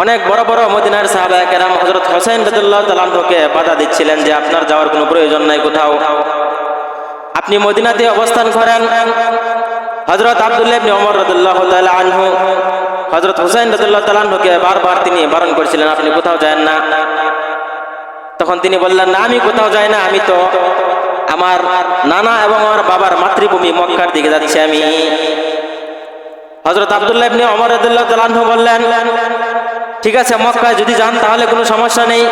অনেক বড় বড় মদিনার সাহাবায়ে কেরাম হযরত হুসাইন রাদিয়াল্লাহু তাআলা আনহুকে বাধা দিচ্ছিলেন যে আপনার যাওয়ার কোনো প্রয়োজন নাই কোথাও, আপনি মদিনাতে অবস্থান করেন। হযরত আব্দুল্লাহ ইবনে ওমর রাদিয়াল্লাহু তাআলা আনহু হযরত হুসাইন রাদিয়াল্লাহু তাআলা আনহুকে বারবার তিনি বারণ করেছিলেন আপনি কোথাও যান না। তখন তিনি বললেন না, আমি কোথাও যাই না, আমি তো আমার নানা এবং আমার বাবার মাতৃভূমি মক্কার দিকে যাচ্ছি আমি। হযরত আব্দুল্লাহ ইবনে ওমর রাদিয়াল্লাহু তাআলা আনহু বললেন ঠিক আছে, মক্কায় যদি যান তাহলে কোনো সমস্যা নেই,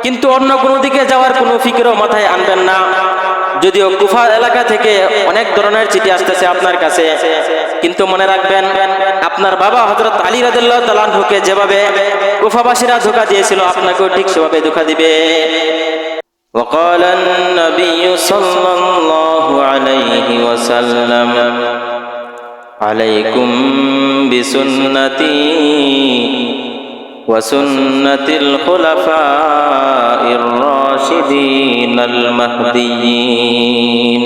কিন্তু অন্য কোনো দিকে যাওয়ার কোনো ফিকিরও মাথায় আনবেন না। যদিও কুফা এলাকা থেকে অনেক ধরনের চিঠি আসতেছে আপনার কাছে, কিন্তু মনে রাখবেন আপনার বাবা হযরত আলী রাদিয়াল্লাহু তাআলা আনহুকে যেভাবে কুফাবাসীরা ধোঁকা দিয়েছিল আপনাকেও ঠিক সেভাবে ধোঁকা দিবে। وقال النبي صلى الله عليه وسلم عليكم بسنتي وسنة الخلفاء الراشدين المهديين.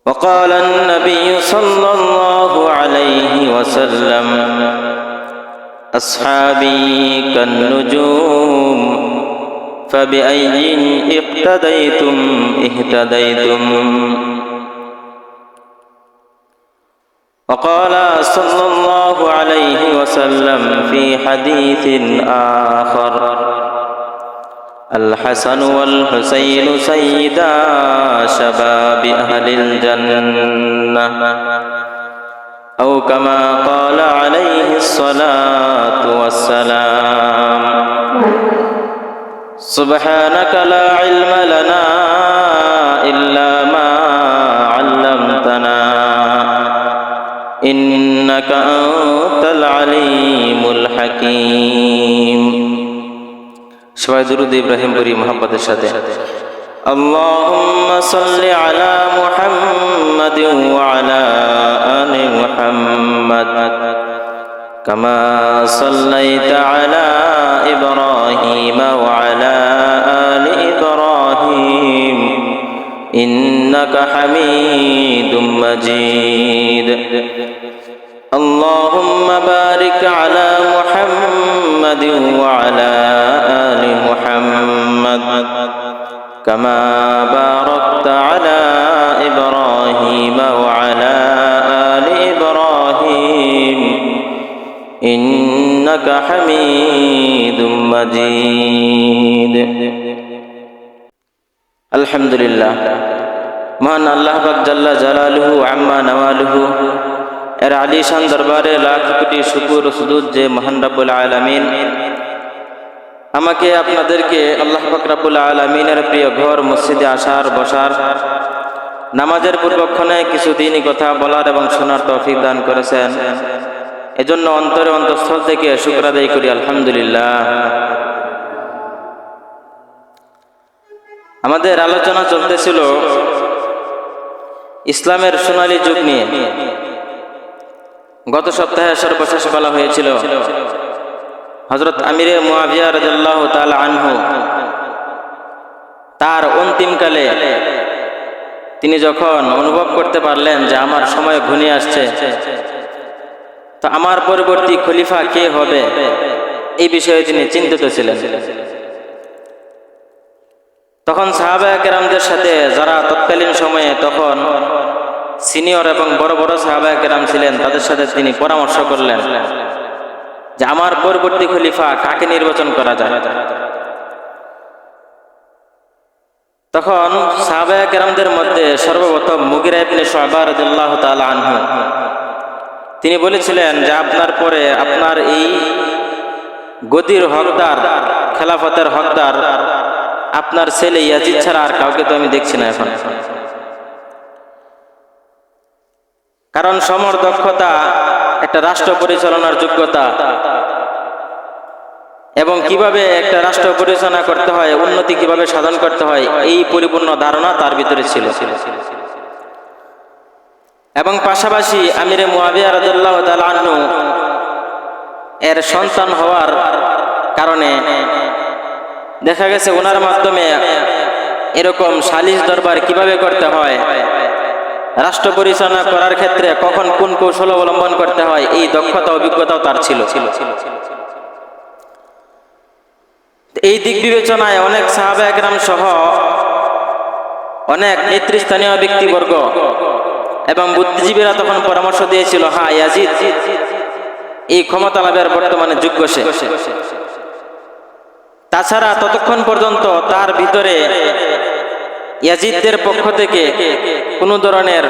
وقال النبي صلى الله عليه وسلم أصحابي كالنجوم فبأي اقتديتم اهتديتم. وقال صلى الله عليه وسلم في حديث آخر الحسن والحسين سيدا شباب أهل الجنة أو كما قال عليه الصلاة والسلام. سبحانك لا علم لنا إلا ما علمتنا إنك أنت العليم الحكيم. সবাই দুরূদ ইব্রাহিম পড়ি মুহাব্বতের সাথে। اللهم صل على محمد وعلى آل محمد كما صليت على إبراهيم وعلى آل إبراهيم إنك حميد مجيد. اللهم بارك على محمد وعلى آل محمد كما باركت على إبراهيم وعلى آل إبراهيم إنك حميد مجيد. الحمد لله. মহান আল্লাহ পাক জাল্লা জালালুহু আম্মা নওয়ালুহু এর আলিশান দরবারে লাখ কোটি শুকর ও সুজুদ যে মহান রব্বুল আলামিন আমাকে আপনাদেরকে আল্লাহ পাক রব্বুল আলামিনের প্রিয় ঘর মসজিদে আসার বসার নামাজের পূর্বক্ষণে কিছু দিনই কথা বলার এবং শোনার তৌফিক দান করেছেন। এজন্য অন্তরে অন্তঃস্থল থেকে শুকর আদায় করি আলহামদুলিল্লাহ। আমাদের আলোচনা চলতেছিল ইসলামের সোনালী যুগ নিয়ে। গত সপ্তাহে সর্বশেষ বলা হয়েছিল হযরত আমিরে মুআবিয়া রাদিয়াল্লাহু তাআলা আনহু তার অন্তিমকালে তিনি যখন অনুভব করতে পারলেন যে আমার সময় ঘনিয়ে আসছে, তো আমার পরবর্তী খলিফা কে হবে এই বিষয়ে তিনি চিন্তিত ছিলেন। তখন সাহাবায়ে কেরামদের সাথে যারা তৎকালীন সময়ে তখন সিনিয়র এবং বড় বড় সাহাবায়ে কেরাম ছিলেন তাদের সাথে তিনি পরামর্শ করলেন যে আমার পরবর্তী খলিফা কাকে নির্বাচন করা যায়। তখন সাহাবায়ে কেরামদের মধ্যে সর্বপ্রথম মুগিরা ইবনে শুআবা রাদিয়াল্লাহু তাআলা আনহু তিনি বলেছিলেন যে আপনার পরে আপনার এই গদির হকদার, খেলাফতের হকদার আপনার ছেলে ইয়াজিদ ছাড়া আর কাউকে তো আমি দেখছি না এখন। কারণ সমর দক্ষতা, একটা রাষ্ট্র পরিচালনার যোগ্যতা এবং কিভাবে একটা রাষ্ট্র পরিচালনা করতে হয়, উন্নতি কিভাবে সাধন করতে হয়, এই পরিপূর্ণ ধারণা তার ভিতরে ছিল। এবং পাশাপাশি আমিরে মুআবিয়া রাদিয়াল্লাহু তাআলা আনহু এর সন্তান হওয়ার কারণে দেখা গেছে ওনার মাধ্যমে এরকম সালিশ দরবার কিভাবে করতে হয়, রাষ্ট্র পরিচালনা করার ক্ষেত্রে কখন কোন কৌশল অবলম্বন করতে হয় এই দক্ষতা অভিজ্ঞতাও তার ছিল। এই দিক বিবেচনায় অনেক সাহাবা একরাম সহ অনেক নেতৃস্থানীয় ব্যক্তিবর্গ এবং বুদ্ধিজীবীরা তখন পরামর্শ দিয়েছিল, হ্যাঁ, ইয়াজিদ এই ক্ষমতা লাভের বর্তমানে যোগ্য সে। তাছাড়া ততক্ষণ পর্যন্ত তার ভিতরে ইয়াজিদদের পক্ষ থেকে কোনো ধরনের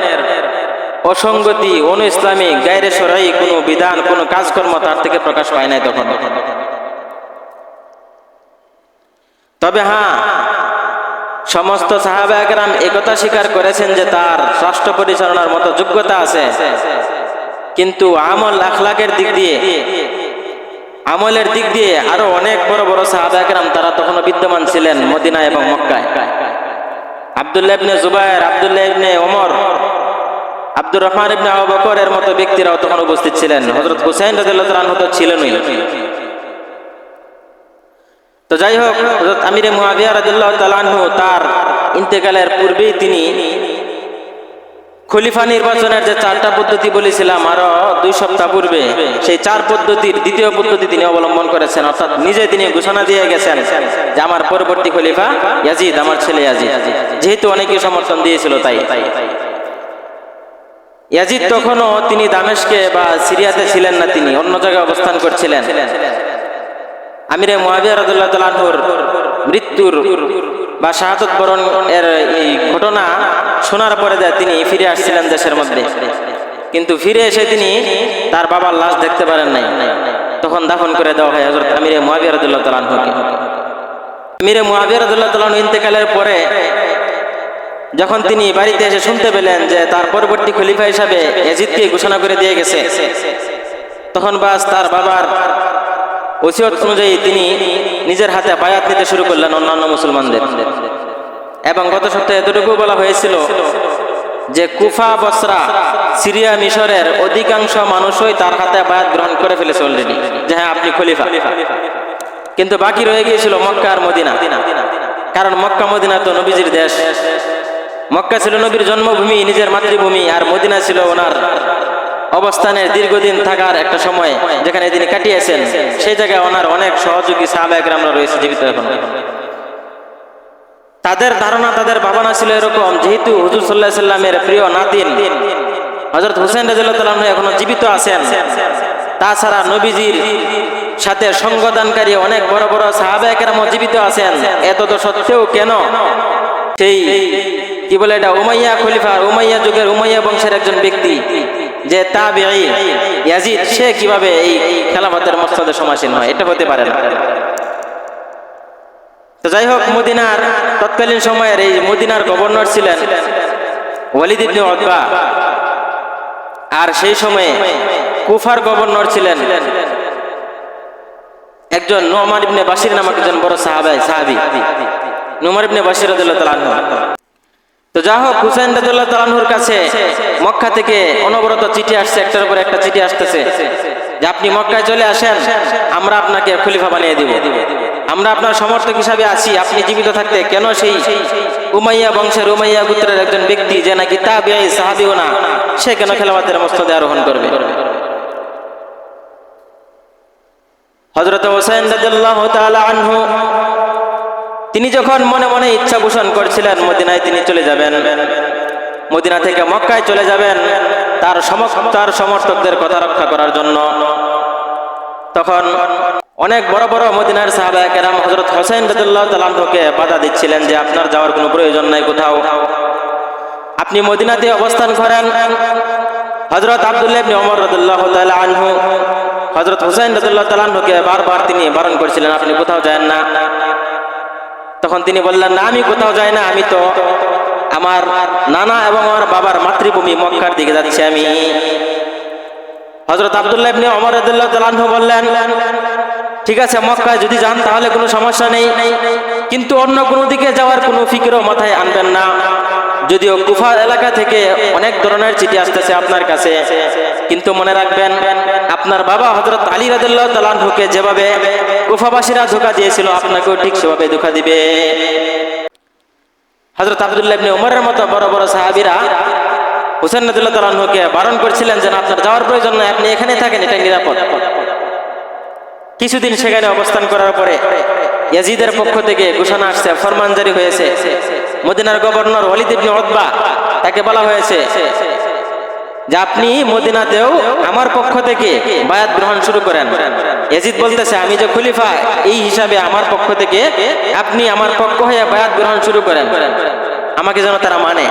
অসঙ্গতি, অনু ইসলামী, গায়রে শরঈ কোনো বিধান, কোনো কাজকর্ম তার থেকে প্রকাশ পায় নাই তখন। তবে হ্যাঁ, সমস্ত সাহাবা একরাম একথা স্বীকার করেছেন যে তার রাষ্ট্র পরিচালনার মতো যোগ্যতা আছে, কিন্তু আমল আখলাকের দিক দিয়ে, আমলের দিক দিয়ে আরো অনেক বড় বড় সাহাবা একরাম তারা তখনও বিদ্যমান ছিলেন মদিনা এবং মক্কায়। আব্দুল্লাহ ইবনে জুবায়ের, আব্দুল্লাহ ইবনে ওমর, আব্দুর রহমান ইবনে আবু বকর এর মতো ব্যক্তিরাও তখন উপস্থিত ছিলেন। হযরত হুসাইন রাদিয়াল্লাহু তাআলা আনহু তো ছিলেনই। তো যাই হোক, হযরত আমিরে মুয়াবিয়া রাদিয়াল্লাহু তাআলা আনহু তার ইন্তেকালের পূর্বেই তিনি খলিফা নির্বাচনের যে 4টা পদ্ধতি বলেছিলাম আরো 2 সপ্তাহ পূর্বে, সেই 4 পদ্ধতির দ্বিতীয় পদ্ধতি তিনি অবলম্বন করেছেন। অর্থাৎ নিজে তিনি ঘোষণা দিয়ে গেছেন যে আমার পরবর্তী খলিফা ইয়াজিদ, আমার ছেলে ইয়াজিদ। যেহেতু অনেকেই সমর্থন দিয়েছিল তাই ইয়াজিদ তখনও তিনি দামেস্কে বা সিরিয়াতে ছিলেন না, তিনি অন্য জায়গায় অবস্থান করছিলেন। আমিরে মুয়াবিয়া রাদিয়াল্লাহু তাআলা আনহুর মৃত্যুর বা শাহাদাত বরণ এর এই ঘটনা শোনার পরে তিনি ফিরে আসছিলেন দেশের মধ্যে, কিন্তু ফিরে এসে তিনি তার বাবার লাশ দেখতে পারেন নাই। তখন দাফন করে দেওয়া হয় হযরত আমিরে মুয়াবিয়া রাদিয়াল্লাহু তাআলা আনহুকে। আমিরে মুয়াবিয়া রাদিয়াল্লাহু তাআলা আনহু ইন্তেকালের পরে যখন তিনি বাড়িতে এসে শুনতে পেলেন যে তার পরবর্তী খলিফা হিসাবে ইয়াজিদকে ঘোষণা করে দিয়ে গেছে, তখন বাস তার বাবার ওসিয়ত অনুযায়ী তিনি নিজের হাতে বায়াত নিতে শুরু করলেন অন্যান্য মুসলমানদের। এবং গত সপ্তাহে এতটুকু বলা হয়েছিল যে কুফা, বসরা, সিরিয়া, মিশরের অধিকাংশ মানুষই তার হাতে বায়াত গ্রহণ করে ফেলেছে অলরেডি, যে হ্যাঁ আপনি খলিফা। কিন্তু বাকি রয়ে গিয়েছিল মক্কা আর মদিনা। কারণ মক্কা মদিনা তো নবীজির দেশ। মক্কা ছিল নবীর জন্মভূমি, নিজের মাতৃভূমি, আর মদিনা ছিল ওনার অবস্থানের দীর্ঘদিন থাকার একটা সময় যেখানে তিনি কাটিয়েছেন। সেই জায়গায় ওনার অনেক সহযোগী সাহাবা একরামরা রয়েছে জীবিত এখন। তাদের ধারণা, তাদের ভাবনা ছিল এরকম, যেহেতু হুজুর সাল্লাল্লাহু আলাইহি সাল্লামের প্রিয় নাতিন হযরত হুসাইন রাদিয়াল্লাহু তাআলা আনহু এখনো জীবিত আছেন, তাছাড়া নবীজির সাথে সঙ্গদানকারী অনেক বড় বড় সাহাবা একরামও জীবিত আছেন, এত সত্ত্বেও কেন সেই কি বলে এটা উমাইয়া খলিফা, উমাইয়া যুগের উমাইয়া বংশের একজন ব্যক্তি যে তাবিঈ ইয়াজিদ, সে কিভাবে এই খেলাফতের মসনদে সমাসীন হয়? এটা হতে পারে না। তো যাই হোক, মদিনার তৎকালীন সময়ের এই মদিনার গভর্নর ছিলেন ওয়ালিদ ইবনে উতবা, আর সেই সময়ে কুফার গভর্নর ছিলেন একজন নুমান ইবনে বাশির নামক একজন বড় সাহাবী নুমান ইবনে বাশির রাদিয়াল্লাহু তাআলা আনহু। তো যা হোক, হুসাইন রাদিয়াল্লাহু তাআলা আনহুর কাছে মক্কা থেকে অনবরত চিঠি আসছে, একটার পর একটা চিঠি আসতেছে যে আপনি মক্কায় চলে আসেন, আমরা আপনাকে খলিফা বানিয়ে দিব, আমরা আপনার সমর্থক হিসাবে আছি। আপনি জীবিত থাকতে কেন সেই উমাইয়া বংশের, উমাইয়া গোত্রের একজন ব্যক্তি যে নাকি তাবিঈ সাহাবীও না, সে কেন খেলাফতের মসনদে আরোহণ করবে? হযরত হুসাইন রাদিয়াল্লাহু তাআলা আনহু তিনি যখন মনে মনে ইচ্ছা পোষণ করছিলেন মদিনায় তিনি চলে যাবেন, মদিনা থেকে মক্কায় চলে যাবেন তার সমর্থকদের কথা রক্ষা করার জন্য, তখন অনেক বড় বড় মদিনার সাহাবা কেরাম হযরত হুসাইন রাদিয়াল্লাহু তাআলা আনহুকে বাধা দিচ্ছিলেন যে আপনার যাওয়ার কোনো প্রয়োজন নাই কোথাও, আপনি মদিনাতে অবস্থান করেন। হযরত আব্দুল্লাহ ইবনে ওমর রাদিয়াল্লাহু তাআলা আনহু হযরত হুসাইন রাদিয়াল্লাহু তাআলা আনহুকে বারবার তিনি বারণ করেছিলেন আপনি কোথাও যান না। তখন তিনি বললেন, না, আমি কোথাও যাই না, আমি তো আমার নানা এবং আমার বাবার মাতৃভূমি মক্কার দিকে যাচ্ছি আমি। হযরত আব্দুল্লাহ ইবনে ওমর রাদিয়াল্লাহু তাআলা আনহু বললেন, ঠিক আছে, মক্কায় যদি যান তাহলে কোনো সমস্যা নেই, কিন্তু অন্য কোনো দিকে যাওয়ার কোনো ফিকিরও মাথায় আনবেন না। যদিও কুফা এলাকা থেকে অনেক ধরনের চিঠি আসতেছে আপনার কাছে, কিন্তু মনে রাখবেন আপনার বাবা হযরত আলী রাদিয়াল্লাহু তাআলা আনহুকে যেভাবে কুফাবাসীরা ধোঁকা দিয়েছিল আপনাকেও ঠিক সেভাবে ধোঁকা দিবে। হযরত আব্দুল্লাহ ইবনে ওমরের মতো বড় বড় সাহাবীরা হুসাইন রাদিয়াল্লাহু তাআলা আনহুকে বারণ করছিলেন যে আপনার যাওয়ার প্রয়োজন নয়, আপনি এখানে থাকেন, এটা নিরাপদ। কিছুদিন সেখানে অবস্থান করার পরে ইয়াজিদের পক্ষ থেকে ঘোষণা আসছে, ফরমান জারি হয়েছে। মদিনার গভর্নর ওয়ালিদ ইবনে উতবা, তাকে বলা হয়েছে যে আপনি মদিনাতেও আমার পক্ষ থেকে বায়াত গ্রহণ শুরু করেন। ইয়াজিদ বলতেছে আমি যে খলিফা, এই হিসাবে আমার পক্ষ থেকে আপনি আমার পক্ষ হয়ে বায়াত গ্রহণ শুরু করেন, আমাকে যেন তারা মানে।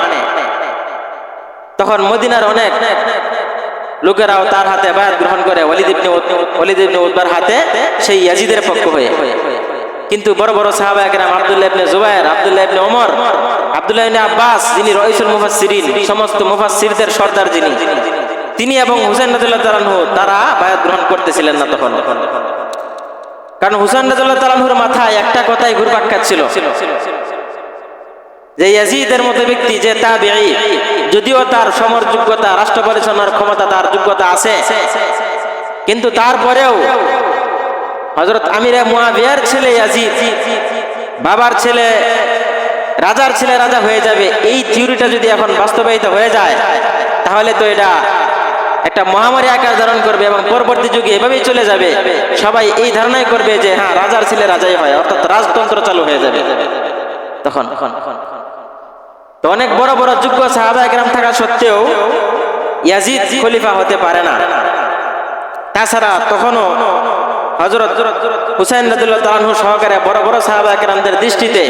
তখন মদিনার অনেক লোকেরাও তার হাতে বায়াত গ্রহণ করে, ওয়ালিদ ইবনে উতবার হাতে, সেই ইয়াজিদের পক্ষ হয়ে। কিন্তু বড় বড় সাহাবায়ে কেরাম আব্দুল্লাহ ইবনে জুবায়ের, আব্দুল্লাহ ইবনে ওমর, আব্দুল্লাহ ইবনে আব্বাস, যিনি রাইসুল মুফাসসিরিন, সমস্ত মুফাসসিরদের সর্দার যিনি, তিনি এবং হুসাইন রাদিয়াল্লাহু তাআলা আনহু তারা বায়াত গ্রহণ করতেছিলেন না তখন। কারণ হুসাইন রাদিয়াল্লাহু তাআলা আনহুর মাথায় একটা কথাই ঘুরপাক খাচ্ছিল যে ইয়াজিদের মতো ব্যক্তি যে তাবিঈ, যদিও তার সমরযোগ্যতা, রাষ্ট্র পরিচালনার ক্ষমতা, তার যোগ্যতা আছে, কিন্তু তারপরেও হযরত আমিরে মুয়াবিয়ার ছেলে ইয়াজিদ, বাবার ছেলে, রাজার ছেলে রাজা হয়ে যাবে, এই থিওরিটা যদি এখন বাস্তবায়িত হয়ে যায় তাহলে তো এটা একটা মহামারী আকার ধারণ করবে এবং পরবর্তী যুগে এভাবেই চলে যাবে। সবাই এই ধারণাই করবে যে হ্যাঁ, রাজার ছেলে রাজাই হয়, অর্থাৎ রাজতন্ত্র চালু হয়ে যাবে তখন। তো অনেক বড় বড় যোগ্য সাহাবায়ে কেরাম থাকা সত্ত্বেও ইয়াজিদ খলিফা হতে পারে না। তাছাড়া তখনও হযরত হুসাইন রাদিয়াল্লাহু তাআলা আনহু সহকারে বড় বড় সাহাবায়ে কেরামদের দৃষ্টিতে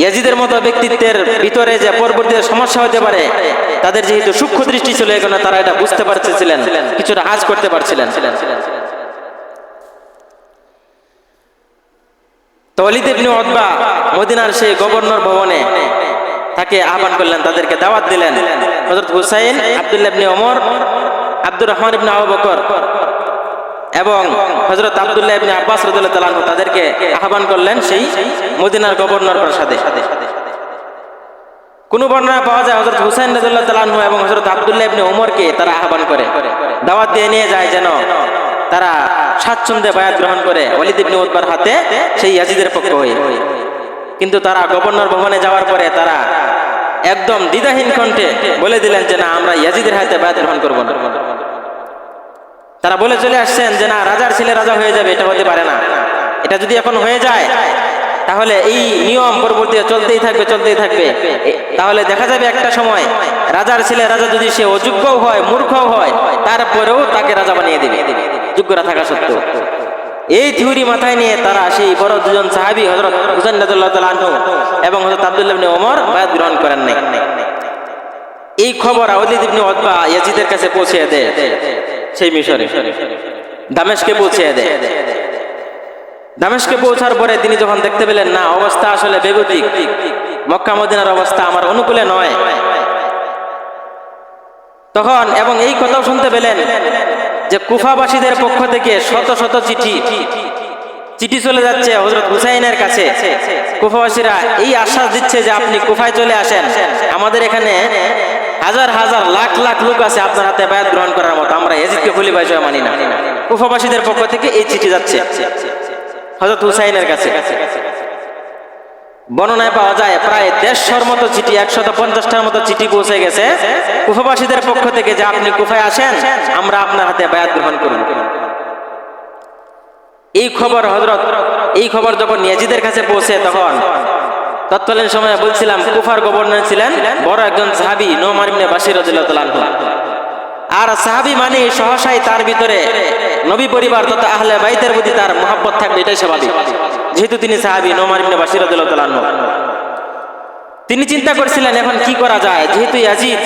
ইয়াজিদের মতো ব্যক্তিত্বের ভিতরে যে পরবর্তীতে সমস্যা হতে পারে, তাদের যেহেতু সূক্ষ্ম দৃষ্টি ছিল, এখানে তারা এটা বুঝতে পারছিলেন, কিছুটা আঁচ করতে পারছিলেন। তো ওয়ালিদ ইবনে উতবা মদিনার সেই গভর্নর ভবনে তাকে আহ্বান করলেন, তাদেরকে দাওয়াত দিলেন। হযরত হুসাইন, আব্দুল্লাহ ইবনে ওমর, আব্দুর রহমান ইবনে আবু বকর এবং হযরত আব্দুল্লাহ ইবনে আব্বাস রাদিয়াল্লাহু তাআলা আনহু তাদেরকে আহ্বান করলেন সেই মদিনার গভর্নর প্রাসাদে। কোন বর্ণনা পাওয়া যায় হযরত হুসাইন রাদিয়াল্লাহু তাআলা আনহু এবং হযরত আব্দুল্লাহ ইবনে ওমরকে তারা আহ্বান করে, দাওয়াত দিয়ে নিয়ে যায় যেন তারা স্বাচ্ছন্দ্যে বায়াত গ্রহণ করে ওয়ালিদ ইবনে উতবার হাতে সেই ইয়াজিদের পক্ষ হয়ে। কিন্তু তারা গভর্নর ভবনে যাওয়ার পরে তারা একদম দ্বিধাহীন কণ্ঠে বলে দিলেন যে না, আমরা ইয়াজিদের হাতে বায়াত গ্রহণ করব না। তারা বলে চলে আসছেন যে না, রাজার ছেলে রাজা হয়ে যাবে, এটা হতে পারে না। এটা যদি এখন হয়ে যায় তাহলে এই নিয়ম পরবর্তীতে চলতেই থাকবে। তাহলে দেখা যাবে একটা সময় রাজার ছেলে রাজা যদি সে অযোগ্যও হয়, মূর্খও হয়, তারপরেও তাকে রাজা বানিয়ে দেবে যোগ্যতা থাকা সত্ত্বেও। এই থিওরি মাথায় নিয়ে তারা সেই বড় দুজন সাহাবী হযরত হুসাইন রাদিয়াল্লাহু তাআলা আনহু এবং হযরত আব্দুল্লাহ ইবনে ওমর বায়াত গ্রহণ করেন নাই। এই খবর ওয়ালিদ ইবনে উতবা ইয়াজিদের কাছে পৌঁছে দেয়, সেই মিশরে দামেস্কে পৌঁছে দেয়। দামেস্কে পৌঁছার পরে তিনি যখন দেখতে পেলেন না, অবস্থা আসলে বেগতিক, মক্কা মদিনার অবস্থা আমার অনুকূলে নয়, তখন এবং এই কথাও শুনতে পেলেন যে কুফাবাসীদের পক্ষ থেকে শত শত চিঠি চলে যাচ্ছে হযরত হুসাইনের কাছে। কুফাবাসীরা এই আশ্বাস দিচ্ছে যে আপনি কুফায় চলে আসেন, আমাদের এখানে হাজার হাজার লাখ লাখ লোক আছে আপনার হাতে বায়াত গ্রহণ করার মতো, আমরা ইয়াজিদকে খলিফা হিসেবে মানি না। কুফাবাসীদের পক্ষ থেকে এই চিঠি যাচ্ছে হযরত হুসাইনের কাছে। বর্ণনায় পাওয়া যায় প্রায় 150 মতো চিঠি, 150টার মতো চিঠি পৌঁছে গেছে কুফাবাসীদের পক্ষ থেকে যে আপনি কুফায় আসেন, আমরা আপনার হাতে বায়াত গ্রহণ করব। এই খবর যখন ইয়াজিদের কাছে পৌঁছে, তখন তৎকালীন সময়ে বলছিলাম কুফার গভর্নর ছিলেন বড় একজন সাহাবী নুমান ইবনে বাশির রাদিয়াল্লাহু তাআলা আনহু। আর সাহাবী মানে সহসাই তার ভিতরে নবী পরিবার তথা আহলে বাইতের প্রতি তার মহব্বত থাকবে, এটাই স্বাভাবিক, যেহেতু তিনি সাহাবী নুমান ইবনে বাশির রাদিয়াল্লাহু তাআলা আনহু। তিনি চিন্তা করছিলেন এখন কি করা যায়, যেহেতু ইয়াজিদ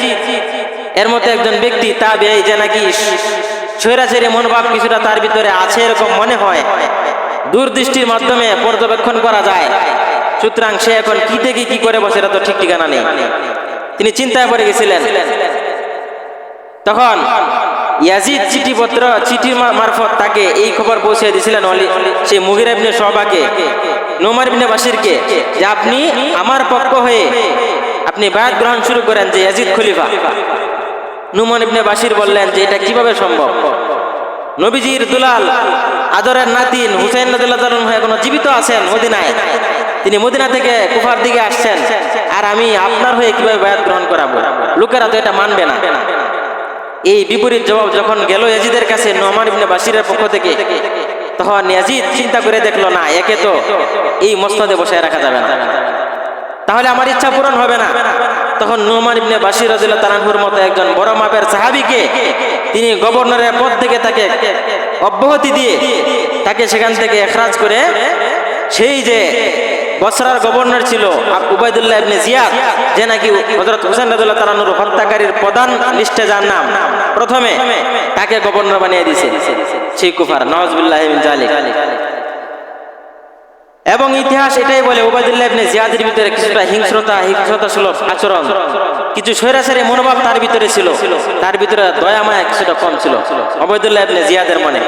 এর মতো একজন ব্যক্তি তাবিঈ যে নাকি স্বৈরাচারী মনোভাব কিছুটা তার ভিতরে আছে এরকম মনে হয়, দূরদৃষ্টির মাধ্যমে পর্যবেক্ষণ করা যায়, সুতরাং সে এখন কি থেকে কি করে বসে এটা তো ঠিক ঠিকানা নেই। তিনি চিন্তায় পড়ে গেছিলেন। তখন ইয়াজিদ চিঠির মারফত তাকে এই খবর পৌঁছে দিয়েছিলেন সেই মুগীরা ইবনে শুবাকে, নুমান ইবনে বাশিরকে, যে আপনি আমার পক্ষ হয়ে আপনি বায়াত গ্রহণ শুরু করেন যে ইয়াজিদ খলিফা। নুমান ইবনে বাশির বললেন যে এটা কিভাবে সম্ভব, নবীজির দুলাল আদরের নাতিন হুসাইন রাদিয়াল্লাহু তাআলা আনহু এখনো জীবিত আছেন মদিনায়, তিনি মদিনা থেকে কুফার দিকে আসছেন, আর আমি আপনার হয়ে কিভাবে বায়াত গ্রহণ করাবো? লোকেরা তো এটা মানবে না। এই বিপরীত জবাব যখন গেল ইয়াজিদের কাছে নোমান ইবনে বাশিরের পক্ষ থেকে, তখন ইয়াজিদ চিন্তা করে দেখলো, না, একে তো এই মসনদে বসায় রাখা যাবে না, তাহলে আমার ইচ্ছা পূরণ হবে না। তখন নোমান ইবনে বাশির রাদিয়াল্লাহু তাআলা আনহুর মতো একজন বড় মাপের সাহাবীকে তিনি গভর্নরের পদ থেকে তাকে অব্যাহতি দিয়ে তাকে সেখান থেকে ইখরাজ করে, সেই যে বসরার গভর্নর ছিল উবাইদুল্লাহ ইবনে জিয়াদ, যে নাকি হযরত হুসাইন রাদিয়াল্লাহু তাআলা আনহুর হত্যাকারীর প্রধান লিস্টে যার নাম প্রথমে, তাকে গভর্নর বানিয়ে দিয়েছে সেই কুফার, নাউজুবিল্লাহি মিন যালিক। এবং ইতিহাস এটাই বলে উবাইদুল্লাহ ইবনে জিয়াদের ভিতরে কিছুটা হিংস্রতা সুলভ আচরণ, কিছু স্বৈরাচারী মনোভাব তার ভিতরে ছিল, তার ভিতরে দয়া মায়া কিছুটা কম ছিল উবাইদুল্লাহ ইবনে জিয়াদের মনে।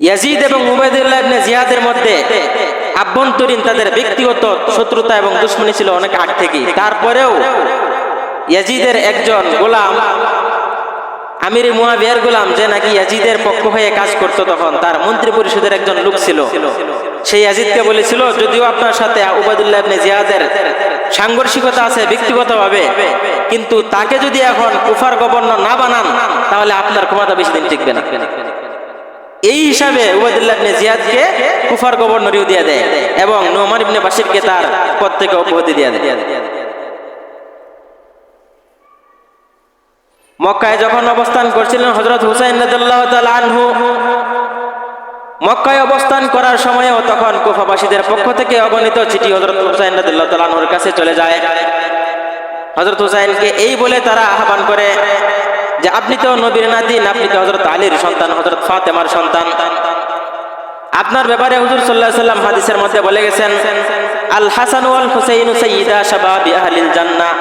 ইয়াজিদ এবং উবাইদুল্লাহ ইবনে জিয়াদের মধ্যে আভ্যন্তরীণ তাদের ব্যক্তিগত শত্রুতা এবং দুশমনী ছিল অনেক আগ থেকে। তারপরেও ইয়াজিদের একজন গোলাম, আমির মুয়াবিয়ার গোলাম, যে নাকি ইয়াজিদের পক্ষ হয়ে কাজ করত, তখন তার মন্ত্রী পরিষদের একজন লোক ছিল, সেই ইয়াজিদকে বলেছিল, যদিও আপনার সাথে উবাইদুল্লাহ ইবনে জিয়াদের সাংঘর্ষিকতা আছে ব্যক্তিগতভাবে, কিন্তু তাকে যদি এখন কুফার গভর্নর না বানান তাহলে আপনার ক্ষমতা বেশি দিন টিকবে না। এই হিসাবে উবাইদুল্লাহ ইবনে জিয়াদকে কুফার গভর্নরিও দিয়ে দেয় এবং নোমান ইবনে বাশিরকে তার পদ থেকে অব্যাহতি দিয়ে দেয়। মক্কায় যখন অবস্থান করছিলেন হযরত হুসাইন রাদিয়াল্লাহু তাআলা আনহু, মক্কায় অবস্থান করার সময়ও তখন কুফাবাসীদের পক্ষ থেকে অগণিত চিঠি হযরত হুসাইন রাদিয়াল্লাহু তাআলা আনহুর কাছে চলে যায়। হযরত হুসাইনকে এই বলে তারা আহ্বান করে যে আপনি তো নবীর নাতিন, আপনি তো হযরত আলীর সন্তান, হযরত ফাতেমার সন্তান, আপনার ব্যাপারে হুজুর সাল্লাল্লাহু আলাইহি ওয়াসাল্লাম হাদিসের মধ্যে বলে গেছেন, আল হাসান ওয়াল হুসাইন সাইয়্যিদা শাবাবি আহলিল জান্নাহ।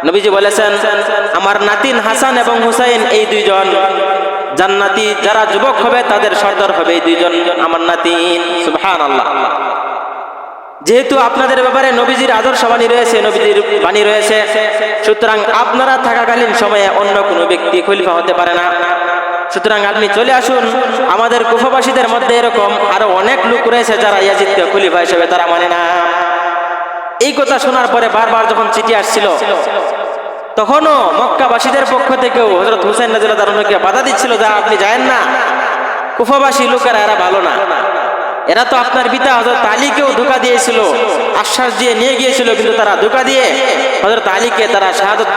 নবীজি বলেছেন, আমার নাতিন হাসান এবং হুসাইন এই দুইজন জান্নাতি, যারা যুবক হবে তাদের সর্দার হবে এই দুইজন আমার নাতিন। সুবহানাল্লাহ। যেহেতু আপনাদের ব্যাপারে নবীজির আদর্শ বাণী রয়েছে, নবীজির বাণী রয়েছে, সুতরাং আপনারা থাকাকালীন সময়ে অন্য কোনো ব্যক্তি খলিফা হতে পারে না। সুতরাং আপনি চলে আসুন। আমাদের কুফাবাসীদের মধ্যে এরকম আরো অনেক লোক রয়েছে যারা ইয়াজিদকে খলিফা হিসেবে তারা মানে না। এই কথা শোনার পরে বারবার যখন চিঠি আসছিল, তখনও মক্কাবাসীদের পক্ষ থেকেও হযরত হুসাইন রাদিয়াল্লাহু তাআলা আনহুকে বাধা দিচ্ছিল যে আপনি যায়েন না, কুফাবাসী লোকেরা এরা ভালো না, এরা তো আপনার পিতা হযরত আলীকেও ধোঁকা দিয়েছিল, আশ্বাস দিয়ে নিয়ে গিয়েছিল, কিন্তু তারা ধোঁকা দিয়ে হযরত আলীকে তারা শাহাদাত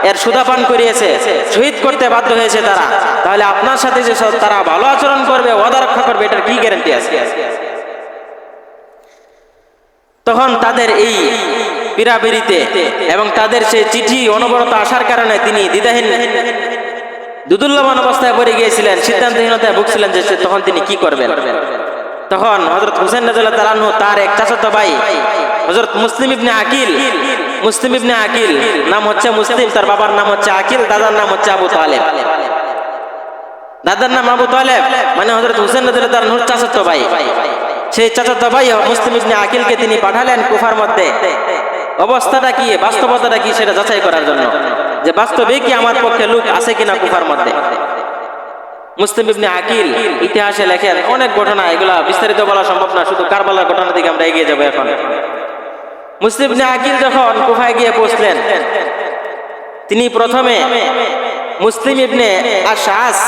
এর সুদাপান করিয়েছে, শহীদ করতে বাধ্য হয়েছে তারা। তাহলে আপনার সাথে যে তারা ভালো আচরণ করবে, ওয়াদা রক্ষা করবে, এটার কি গ্যারান্টি আছে? তখন তাদের এই পীড়াপিড়িতে এবং তাদের সেই চিঠি অনবরত আসার কারণে তিনি দ্বিধাহীন দুদুল্যমান অবস্থায় পড়ে গিয়েছিলেন, সিদ্ধান্তহীনতায় ভুগছিলেন যে তখন তিনি কি করবেন। তখন হযরত হুসাইন রাদিয়াল্লাহু তাআলা আনহু তার এক চাচাতো ভাই হযরত মুসলিম ইবনে আকিল, নাম হচ্ছে মুসলিম, তার বাবার নাম হচ্ছে আকিল, দাদার নাম হচ্ছে আবু তালেব। দাদার নাম আবু তালেব মানে হযরত হুসাইন রাদিয়াল্লাহু তাআলা আনহুর চাচাতো ভাই। সেই চাচাতো ভাই মুসলিম ইবনে আকিলকে তিনি পাঠালেন কুফার মধ্যে অবস্থাটা কি, বাস্তবতাটা কি সেটা যাচাই করার জন্য, যে বাস্তবে কি আমার পক্ষে লোক আছে কিনা কুফার মধ্যে। মুসলিম ইবনে আকিল ইতিহাসে লেখেন অনেক ঘটনা, এগুলা বিস্তারিত বলা সম্ভব না, শুধু কারবালার ঘটনা থেকে আমরা এগিয়ে যাবো এখন। মুসলিম ইবনে আকিল যখন কুফায় গিয়ে পৌঁছলেন, তিনি প্রথমে মুসলিম ইবনে আশআস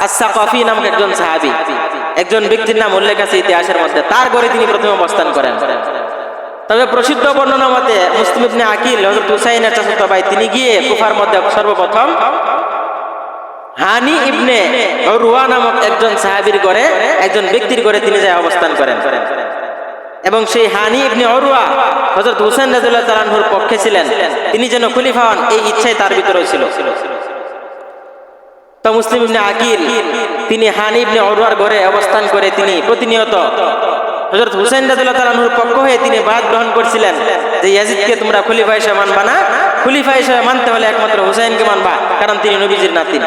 আস-সাকাফি নামক একজন সাহাবী, একজন ব্যক্তির নাম উল্লেখ আছে ইতিহাসের মধ্যে, তার ঘরে তিনি প্রথমে অবস্থান করেন। তবে প্রসিদ্ধ বর্ণনা মতে মুসলিম ইবনে আকিল হযরত হুসাইনের চাচাতো ভাই, তিনি গিয়ে কুফার মধ্যে সর্বপ্রথম হানি ইবনে উরওয়া নামক একজন সাহাবীর ঘরে, একজন ব্যক্তির ঘরে তিনি যায় অবস্থান করেন। এবং সেই হানি ইবনে উরওয়া হযরত হুসাইন রাদিয়াল্লাহু তাআলা আনহুর পক্ষে ছিলেন, তিনি যেন খলিফা হন এই ইচ্ছাই তার ভিতরে ছিল। তো মুসলিম ইবনে আকিল তিনি হানি ইবনে উরওয়ার ঘরে অবস্থান করে তিনি প্রতিনিয়ত হযরত হুসাইন রাদিয়াল্লাহু তাআলা আনহুর পক্ষ হয়ে তিনি বায়াত গ্রহণ করছিলেন যে ইয়াজিদকে তোমরা খলিফা হিসেবে মানবা না, খলিফা হিসেবে মানতে হলে একমাত্র হুসাইনকে মানবা, কারণ তিনি নবীজির নাতি।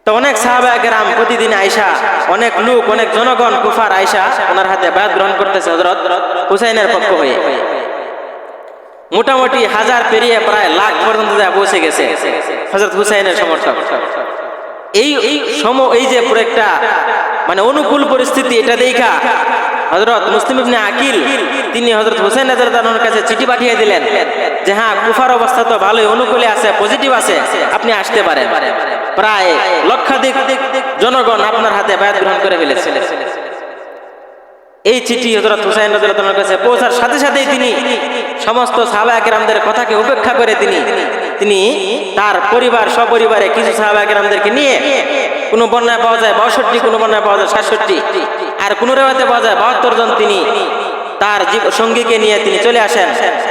তো অনেক সাহাবায়ে কেরাম প্রতিদিন আয়েশা, অনেক লোক, অনেক জনগণ কুফার আয়েশা ওনার হাতে বায়াত গ্রহণ করতেছে হযরত হুসাইনের পক্ষ হয়ে। মোটামুটি 1000 পেরিয়ে প্রায় লাখ পর্যন্ত পৌঁছে গেছে হযরত হুসাইনের সমর্থক। এই যে পুরো একটা মানে অনুকূল পরিস্থিতি, এটা দেখা হযরত মুসলিম ইবনে আকিল তিনি হযরত হুসাইন রাদিয়াল্লাহু আনহুর কাছে চিঠি পাঠিয়ে দিলেন যে হ্যাঁ কুফার অবস্থা তো ভালোই, অনুকূলে আছে, পজিটিভ আছে, আপনি আসতে পারেন। প্রায় লক্ষাধিক জনগণ আপনার হাতে বায়াত গ্রহণ করে ফেলেছে। এই চিঠি হযরত হুসাইন রাদিয়াল্লাহু আনহুর কাছে পৌঁছার সাথে সাথেই তিনি সমস্ত সাহাবায়ে কেরামদের কথাকে উপেক্ষা করে তিনি তার পরিবার সপরিবারে কিছু সাহাবায়ে কেরামদেরকে নিয়ে, কোন বর্ণনায় পাওয়া যায় 62, কোন বর্ণনায় পাওয়া যায় 67, আর কোন রিওয়ায়াতে পাওয়া যায় 72 জন তিনি তার সঙ্গীকে নিয়ে তিনি চলে আসেন,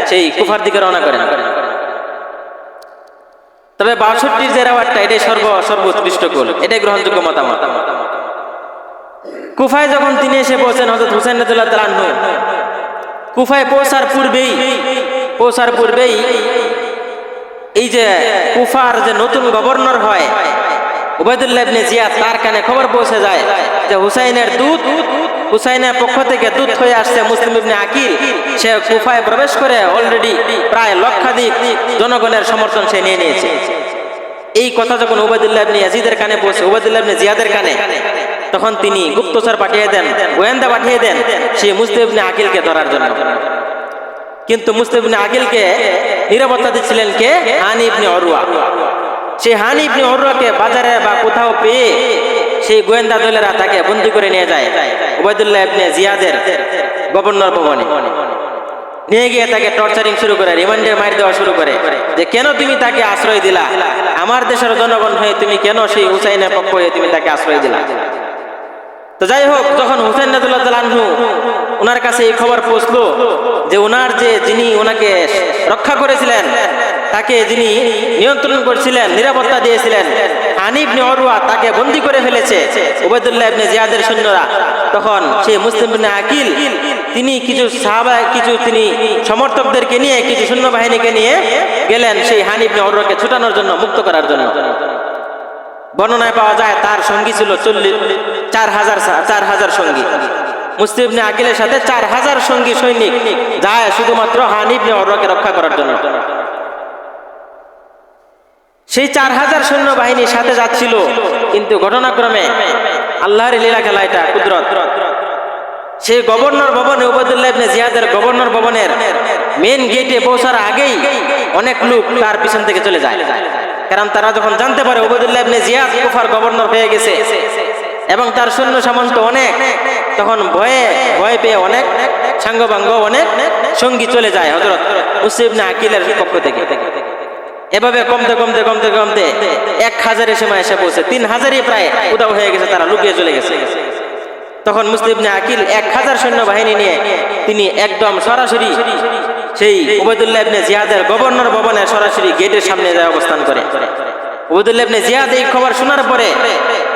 সেই কুফার দিকে রওনা করেন। তবে 62 যে রিওয়ায়াতটা এটাই সর্বোৎকৃষ্ট কুল, এটাই গ্রহণযোগ্য মতামত। কুফায় যখন তিনি এসে পৌঁছেন হযরত হুসাইন রাদিয়াল্লাহু তাআলা আনহু, কুফায় পৌঁছার পূর্বেই এই যে কুফার যে নতুন গভর্নর হয় উবাইদুল্লাহ ইবনে জিয়াদ, তার কানে খবর পৌঁছে যায় যে হুসাইনের পক্ষ থেকে দূত হয়ে আসছে মুসলিম ইবনে আকিল, সে কুফায় প্রবেশ করে অলরেডি প্রায় লক্ষাধিক জনগণের সমর্থন সে নিয়ে নিয়েছে। এই কথা যখন উবাইদুল্লাহ ইবনে ইয়াজিদের কানে পৌঁছে, উবাইদুল্লাহ ইবনে জিয়াদের কানে, তখন তিনি গুপ্তচর পাঠিয়ে দেন, গোয়েন্দা পাঠিয়ে দেন সেই মুসলিম ইবনে আকিলকে ধরার জন্য। কিন্তু মুসলিম ইবনে আকিলকে নিরাপত্তা দিচ্ছিলেন কে? হানি ইবনে উরওয়া। সেই হানি ইবনে উরওয়াকে বাজারে বা কোথাও পেয়ে সেই গোয়েন্দা দলেরা তাকে বন্দী করে নিয়ে যায় উবাইদুল্লাহ ইবনে জিয়াদের গভর্নর ভবনে। নিয়ে গিয়ে তাকে টর্চারিং শুরু করে, রিমান্ডে মার দেওয়া শুরু করে যে কেন তুমি তাকে আশ্রয় দিলা, আমার দেশের জনগণ হয়ে তুমি কেন সেই হুসাইনের পক্ষ হয়ে তুমি তাকে আশ্রয় দিলা। তো যাই হোক, যখন হুসাইন রাদিয়াল্লাহু তাআলা আনহু ওনার কাছে এই খবর পৌঁছলো যে ওনার যিনি ওনাকে রক্ষা করেছিলেন, তাকে যিনি নিয়ন্ত্রণ করেছিলেন, নিরাপত্তা দিয়েছিলেন, হানি ইবনে উরওয়া তাকে বন্দী করে ফেলেছে উবাইদুল্লাহ ইবনে জিয়াদের সৈন্যরা, তখন সেই মুসলিম ইবনে আকিল তিনি কিছু তিনি সমর্থকদেরকে নিয়ে, কিছু সৈন্যবাহিনীকে নিয়ে গেলেন সেই হানি ইবনে উরওয়াকে ছুটানোর জন্য, মুক্ত করার জন্য। বর্ণনায় পাওয়া যায় তার সঙ্গী ছিল 4,000 সঙ্গী। মুসলিম ইবনে আকিলের সাথে 4,000 সঙ্গী সৈনিক যায় শুধুমাত্র হানি ইবনে উরওয়াকে রক্ষা করার জন্য। সেই 4,000 সৈন্যবাহিনীর সাথে যাচ্ছিল, কিন্তু ঘটনাক্রমে আল্লাহর লীলা খেলা, এটা কুদরত। সেই গভর্নর ভবনে, উবাইদুল্লাহ ইবনে জিয়াদের গভর্নর ভবনের মেন গেটে পৌঁছার আগেই অনেক লোক তার পিছন থেকে চলে যায়। কারণ তারা যখন জানতে পারে উবাইদুল্লাহ ইবনে জিয়াদ কুফার গভর্নর হয়ে গেছে এবং তার সৈন্য সামন্ত অনেক, তখন ভয় পেয়ে অনেক সাঙ্গপাঙ্গ, অনেক সঙ্গী চলে যায় হযরত মুসলিম ইবনে আকিলের পক্ষ থেকে। এভাবে কমতে 1,000-এর সময় এসে পৌঁছে 3,000-ই প্রায় উধাও হয়ে গেছে, তারা লুকিয়ে চলে গেছে। তখন মুসলিম ইবনে আকিল 1,000 সৈন্যবাহিনী নিয়ে তিনি একদম সরাসরি সেই উবাইদুল্লাহ ইবনে জিয়াদের গভর্নর ভবনের সরাসরি গেটের সামনে যায় অবস্থান করে। উবাইদুল্লাহ ইবনে জিয়াদ এই খবর শোনার পরে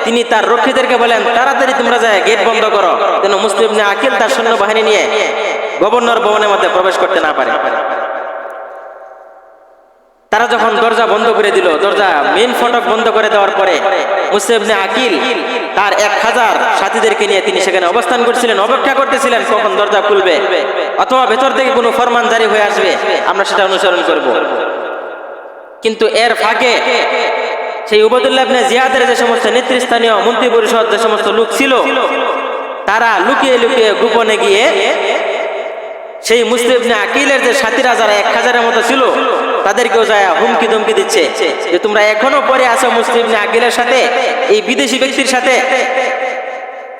তিনি তার রক্ষীদেরকে বলেন, তাড়াতাড়ি তোমরা যায় গেট বন্ধ করো, যেন মুসলিম ইবনে আকিল তার সৈন্যবাহিনী নিয়ে গভর্নর ভবনের মধ্যে প্রবেশ করতে না পারে। তারা যখন দরজা বন্ধ করে দিল, দরজা মেন ফটক বন্ধ করে দেওয়ার পরে মুসলিম ইবনে আকিল তার 1,000 সাথীদেরকে নিয়ে তিনি সেখানে অবস্থান করছিলেন, অপেক্ষা করতেছিলেন কখন দরজা খুলবে অথবা ভেতর থেকে কোনো ফরমান জারি হয়ে আসবে, আমরা সেটা অনুসরণ করব। কিন্তু এর ফাঁকে সেই উবাইদুল্লাহ ইবনে জিয়াদের যে সমস্ত নেতৃস্থানীয় মন্ত্রী পরিষদ, যে সমস্ত লোক ছিল, তারা লুকিয়ে গোপনে গিয়ে সেই মুসলিম ইবনে আকিলের যে সাথীরা যারা 1,000-এর মতো ছিল, তাদেরকেও যায় হুমকি ধমকি দিচ্ছে যে তোমরা এখনো পরে আছো মুসলিম ইবনে আকিলের সাথে, এই বিদেশি ব্যক্তির সাথে।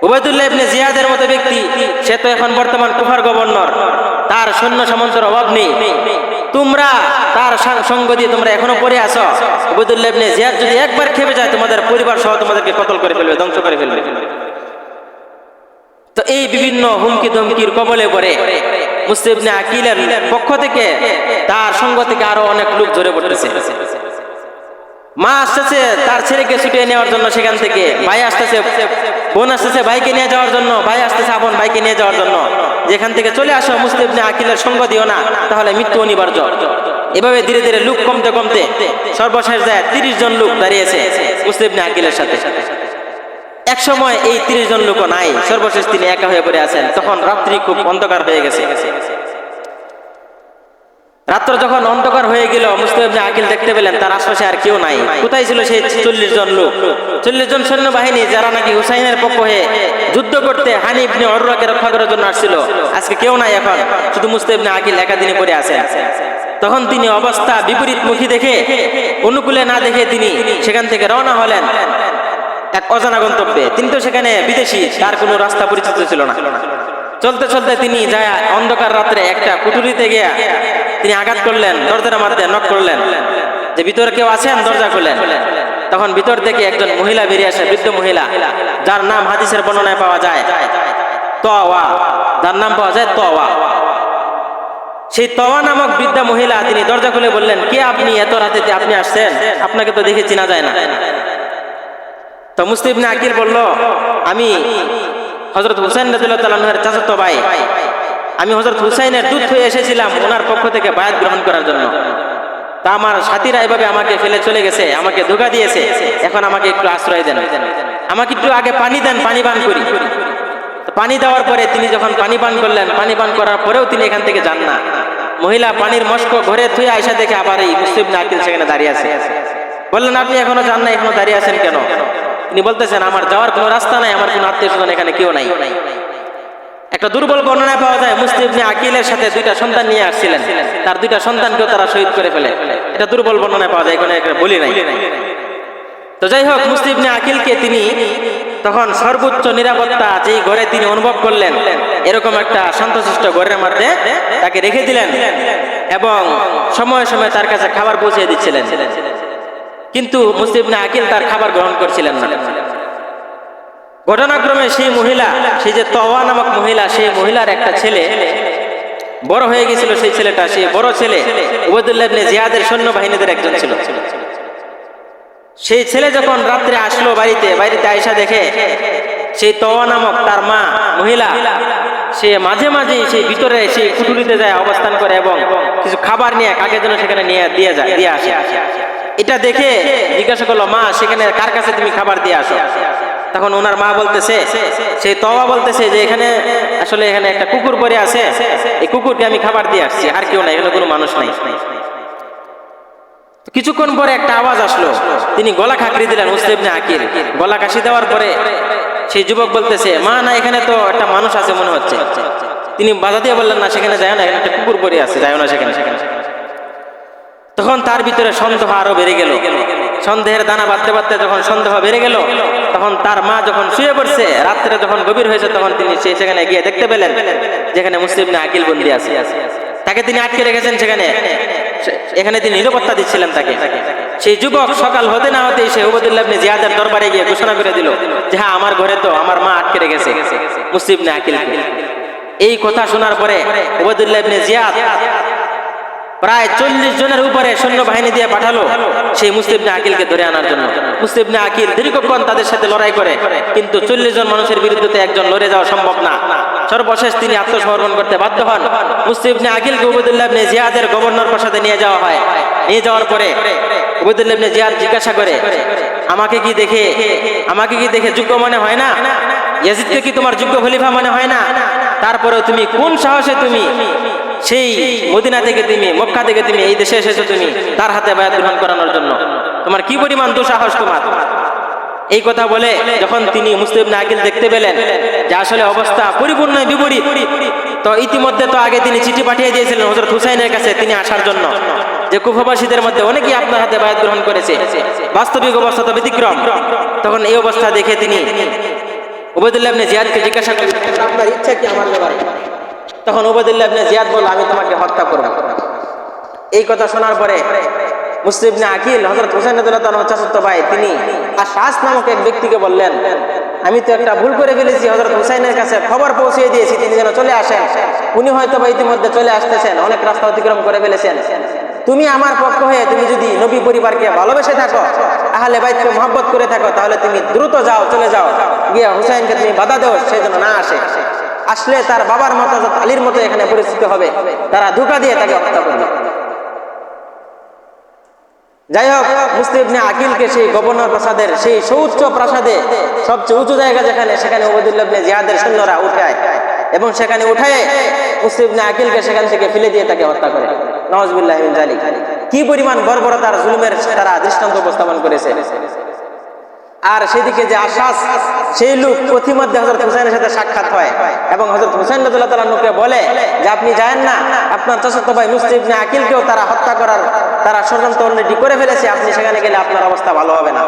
উবাইদুল্লাহ ইবনে জিয়াদের মতো ব্যক্তি, সে তো এখন বর্তমান কুফার গভর্নর, তার সৈন্য সামন্তের অভাব নেই, তোমরা তার সঙ্গ দিয়ে তোমরা এখনো পরে আছো। উবাইদুল্লাহ ইবনে জিয়াদ যদি একবার খেপে যায়, তোমাদের পরিবার সহ তোমাদেরকে কতল করে ফেলবে, ধ্বংস করে ফেলবে। তো এই বিভিন্ন হুমকি ধমকির কবলে পড়ে মুসলিম ইবনে আকিলের পক্ষ থেকে, তার সঙ্গ থেকে আরো অনেক লোক ধরে পড়তেছে। মা আসতেছে তার ছেলেকে ছুটিয়ে নেওয়ার জন্য সেখান থেকে, ভাই আসতেছে, বোন আসতেছে ভাইকে নিয়ে যাওয়ার জন্য, ভাই আসতেছে আপন ভাইকে নিয়ে যাওয়ার জন্য, যেখান থেকে চলে আসো, মুসলিম ইবনে আকিলের সঙ্গ দিও না, তাহলে মৃত্যু অনিবার্য। এভাবে ধীরে ধীরে লোক কমতে সর্বশেষ যায় 30 জন লোক দাঁড়িয়েছে মুসলিম ইবনে আকিলের সাথে। এক সময় এই 30 জন লোক নাই, সর্বশেষ তিনি একা হয়ে পড়ে আছেন। তখন রাত্রি খুব অন্ধকার হয়ে গেছে। রাত্র যখন অন্ধকার হয়ে গেল, মুসলিম ইবনে আকিল দেখতে পেলেন তার আশপাশে আর কেউ নাই। কোথায় ছিল সেই 40 জন লোক, 40 জন সৈন্যবাহিনী যারা নাকি হুসাইনের পক্ষ হয়ে যুদ্ধ করতে হানি ইবনে উরওয়াকে রক্ষা করার জন্য আসছিল, আজকে কেউ নাই। এখন শুধু মুসলিম ইবনে আকিল একাদিনে পড়ে আছেন। তখন তিনি অবস্থা বিপরীতমুখী দেখে, অনুকূলে না দেখে তিনি সেখান থেকে রওনা হলেন এক অজানা গন্তব্যে। তিনি তো সেখানে বিদেশি, তার কোনো রাস্তা পরিচিত ছিল না। চলতে চলতে তিনি যায় অন্ধকার রাত্রে একটা কুঠুরিতে গিয়া তিনি আঘাত করলেন, দরজার মধ্যে নক করলেন যে ভিতরে কেউ আছেন, দরজা খুলেন। তখন ভিতর থেকে একজন মহিলা বেরিয়ে আসে, বৃদ্ধ মহিলা, যার নাম হাদিসের বর্ণনায় পাওয়া যায় তওয়া, যার নাম পাওয়া যায় তওয়া। সেই তওয়া নামক বৃদ্ধা মহিলা তিনি দরজা খুলে বললেন, কে আপনি, এত রাতে আপনি আসছেন, আপনাকে তো দেখে চেনা যায় না। তো মুসলিম ইবনে আকিল বলল, আমি হযরত হুসাইন রাদিয়াল্লাহু তাআলা আনহুর চাচাতো ভাই, আমি হযরত হুসাইনের দূত হয়ে এসেছিলাম ওনার পক্ষ থেকে বায়াত গ্রহণ করার জন্য। তা আমার সাথীরা এভাবে আমাকে ফেলে চলে গেছে, আমাকে ধোঁকা দিয়েছে, এখন আমাকে একটু আশ্রয় দেন, আমাকে একটু আগে পানি দেন, পানি পান করি। পানি দেওয়ার পরে তিনি যখন পানি পান করলেন, পানি পান করার পরেও তিনি এখান থেকে যান না। মহিলা পানির মস্ক ঘরে থুয়ে আয়সা দেখে আবার এই মুসলিম ইবনে আকিল সেখানে দাঁড়িয়ে আছে। বললেন, আপনি এখনো যান না, এখনো দাঁড়িয়ে আছেন কেন? তিনি বলতেছেন, আমার যাওয়ার কোনো রাস্তা নাই, আমার কোনো আত্মীয় স্বজন এখানে কেউ নাই। একটা দুর্বল বর্ণনায় পাওয়া যায় মুসলিম ইবনে আকিলের সাথে 2টা সন্তান নিয়ে আসছিলেন, তার 2টা সন্তানকেও তারা শহীদ করে ফেলে। এটা দুর্বল বর্ণনায় পাওয়া যায়, এখানে বলি নাই। তো যাই হোক, মুসলিম ইবনে আকিলকে তিনি তখন সর্বোচ্চ নিরাপত্তা যেই ঘরে তিনি অনুভব করলেন, এরকম একটা শান্তশিষ্ট ঘরের মধ্যে তাকে রেখে দিলেন এবং সময়ে সময়ে তার কাছে খাবার পৌঁছে দিচ্ছিলেন। কিন্তু মুসলিম ইবনে আকিল তার খাবার গ্রহণ করছিলেন না। ঘটনাক্রমে সেই মহিলা, সেই যে তওয়া নামক মহিলা, সেই মহিলার একটা ছেলে বড় হয়ে গেছিল। সেই ছেলেটা, সেই বড় ছেলে উবাইদুল্লাহ ইবনে জিয়াদের সৈন্যবাহিনীদের একজন ছিল। সেই ছেলে যখন রাত্রে আসলো বাড়িতে আয়সা দেখে সেই তওয়া নামক তার মা মহিলা, সে মাঝে মাঝে সেই ভিতরে সেই কুঠুরিতে যায়, অবস্থান করে এবং কিছু খাবার নিয়ে কাকে যেন সেখানে দিয়ে আসে। এটা দেখে জিজ্ঞাসা করলো, মা, সেখানে কার কাছে তুমি খাবার দিয়ে আসো? তখন ওনার মা বলতেছে, সেই তওয়া বলতেছে যে এখানে আসলে এখানে একটা কুকুর পড়ে আছে, এই কুকুরকে আমি খাবার দিয়ে আসছি, আর কেউ নাই, এখানে কোনো মানুষ নাই। কিছুক্ষণ পরে একটা আওয়াজ আসলো, তিনি গলা খাকড়ি দিলেন মুসলিম ইবনে আকিল। গলা কাশি দেওয়ার পরে সেই যুবক বলতেছে, মা, না, এখানে তো একটা মানুষ আছে মনে হচ্ছে। তিনি বাধা দিয়ে বললেন, না, সেখানে যায় না, এখানে একটা কুকুর পড়ে আছে, যায় না সেখানে। তখন তার ভিতরে সন্দেহ আরো বেড়ে গেল। সন্দেহের দানা বাঁধতে বাঁধতে যখন সন্দেহ বেড়ে গেল, তখন তার মা যখন শুয়ে পড়ছে, রাত্রে যখন গভীর হয়েছে, তখন তিনি সেখানে গিয়ে দেখতে পেলেন যেখানে মুসলিম ইবনে আকিল বন্দী আছে। তাকে তিনি আটকে রেখেছেন সেখানে, এখানে তিনি নিরাপত্তা দিচ্ছিলেন তাকে। সেই যুবক সকাল হতে না হতেই সে উবাইদুল্লাহ ইবনে জিয়াদের দরবারে গিয়ে ঘোষণা করে দিল যে, হ্যাঁ, আমার ঘরে তো আমার মা আটকে রেখেছে মুসলিম ইবনে আকিলকে। এই কথা শোনার পরে উবাইদুল্লাহ ইবনে জিয়াদ প্রায় 40 জনের উপরে সৈন্যবাহিনী দিয়ে পাঠালো সেই মুসলিম ইবনে আকিলকে ধরে আনার জন্য। মুসলিম ইবনে আকিল দীর্ঘক্ষণ তাদের সাথে লড়াই করে, কিন্তু 40 জন মানুষের বিরুদ্ধে একজন লড়ে যাওয়া সম্ভব না। সর্বশেষ তিনি আত্মসমর্পণ করতে বাধ্য হন। মুসলিম ইবনে আকিলকে উবাইদুল্লাহ ইবনে জিয়াদের গভর্নর প্রাসাদে নিয়ে যাওয়া হয়। নিয়ে যাওয়ার পরে উবাইদুল্লাহ ইবনে জিয়াদ জিজ্ঞাসা করে, আমাকে কি দেখে যোগ্য মনে হয় না? ইয়াজিদকে কি তোমার যোগ্য খলিফা মনে হয় না? তারপরেও তুমি কোন সাহসে তুমি সেই মদিনা থেকে, তুমি মক্কা থেকে তুমি এই দেশে এসেছো, তুমি তার হাতে বায়াত গ্রহণ করানোর জন্য? তোমার কি পরিমাণ দুঃসাহস তোমার? এই কথা বলে যখন তিনি মুসলিম ইবনে আকিল দেখতে পেলেন যে আসলে অবস্থা পরিপূর্ণ বিপরীত, তো ইতিমধ্যে তো আগে তিনি চিঠি পাঠিয়ে দিয়েছিলেন হযরত হুসাইনের কাছে তিনি আসার জন্য, যে কুফাবাসীদের মধ্যে অনেকেই আপনার হাতে বায়াত গ্রহণ করেছে, বাস্তবিক অবস্থা তো ব্যতিক্রম। তখন এই অবস্থা দেখে তিনি উবাইদুল্লাহ ইবনে জিয়াদকে জিজ্ঞাসা করলেন, আপনার ইচ্ছা কি আমার ব্যাপারে? তখন উবাইদুল্লাহ ইবনে জিয়াদ বলল, আমি তোমাকে হত্যা করব। এই কথা শোনার পরে মুসলিম ইবনে আকিল হযরত হুসাইন রাদিয়াল্লাহু তাআলা চাচাতো ভাই তিনি আশআস নামক এক ব্যক্তিকে বললেন, আমি তো একটা ভুল করে ফেলেছি, হযরত হুসাইনের কাছে খবর পৌঁছে দিয়েছি তিনি যেন চলে আসেন। উনি হয়তো বা ইতিমধ্যে চলে আসতেছেন, অনেক রাস্তা অতিক্রম করে ফেলেছেন। তুমি আমার পক্ষ হয়ে তুমি যদি নবী পরিবারকে ভালোবেসে থাকো, আহলে বাইতকে মহব্বত করে থাকো, তাহলে তুমি দ্রুত যাও, চলে যাও, গিয়ে হুসাইনকে তুমি বাধা দাও, সে যেন না আসে। আসলে তার বাবার মতো আলীর মতো এখানে পরিস্থিতি হবে, তারা ধোঁকা দিয়ে তাকে হত্যা করবে। যাই হোক, মুসলিম ইবনে আকিলকে সেই গভর্নর প্রাসাদের সেই সুউচ্চ প্রাসাদে সবচেয়ে উঁচু জায়গা যেখানে, সেখানে উবাইদুল্লাহ ইবনে জিয়াদের সৈন্যরা উঠায় এবং সেখানে উঠায় মুসলিম ইবনে আকিলকে সেখান থেকে ফেলে দিয়ে তাকে হত্যা করে। নাউজুবিল্লাহ মিন যালিক। কি পরিমাণ বর্বরতার জুলুমের তারা দৃষ্টান্ত উপস্থাপন করেছে। আর সেদিকে যে আশ্বাস, সেই লোক প্রতিমধ্যে হযরত হুসাইনের সাথে সাক্ষাৎ হয় এবং হযরত হুসাইন রাদিয়াল্লাহু তাআলা আনহুকে বলে যে আপনি জানেন না আপনার চাচাতো ভাই মুসলিম ইবনে আকিলকেও তারা হত্যা করার তারা ষড়যন্ত্র অলরেডি করে ফেলেছে, আপনি সেখানে গেলে আপনার অবস্থা ভালো হবে না।